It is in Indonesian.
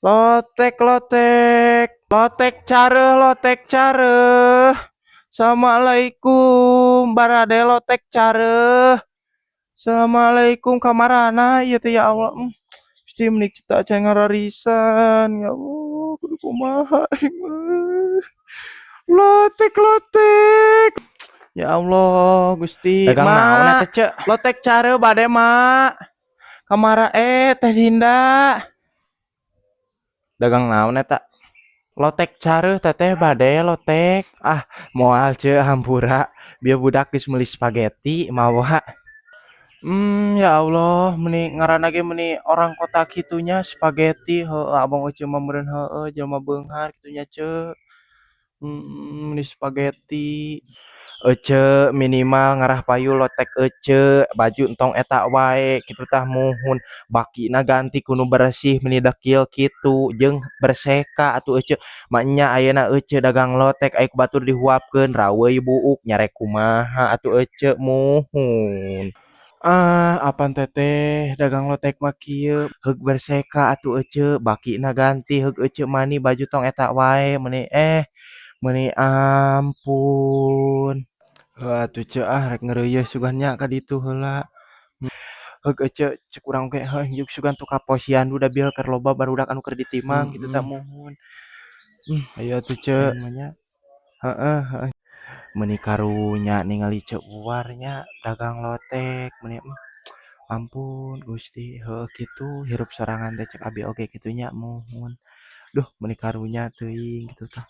Lotek, lotek, lotek careuh. Assalamualaikum, barade lotek careuh. Assalamualaikum kamarana, ieu teh ya Allah. Gusti menik cita acan ngararisan. Ya Allah, kudu kumaha aing mah. Lotek, lotek. Ya Allah, Gusti, Dagang naon eta, Mak. Cek? Lotek careuh bade, Mak. Kamara Teh Dinda. Dagang naon eta? Lotek careuh teteh bade lotek. Ah, moal ce hampura. Biar budak geus meuli spaghetti mawa. Ya Allah, meni ngaranna ge meni orang kota kitunya spaghetti heueuh abang euceum mah meureun heueuh jelema beunghar kitunya ce. Meni spaghetti. Ece minimal ngarah payu lotek ece baju entong eta wae kitu tah muhun bakina ganti kudu bersih meni dekil kitu jeung berseka atuh ece maknya ayeuna ece dagang lotek aya ku batur dihuapkeun raweuy buuk nyarek kumaha atuh ece muhun. Apan teteh dagang lotek mah kieu heug berseka atuh ece bakina ganti heug ece mani baju tong eta wae meuni ampun. Atuh ce rek ngeureuyeuh sugan nya ka ditu heula. Heug ece cek urang ge juk sugan tu ka posyandu da bieu keur loba barudak anu keur ditimang kitu tah muhun. Aya atuh ce aing mah nya. Heeh, heeh. Meuni karunya ningali ceu uar nya dagang lotek meuni ampun Gusti, heuh kitu hirup sorangan teh cek abi oge kitu nya muhun. Duh meuni karunya teuing kitu tah.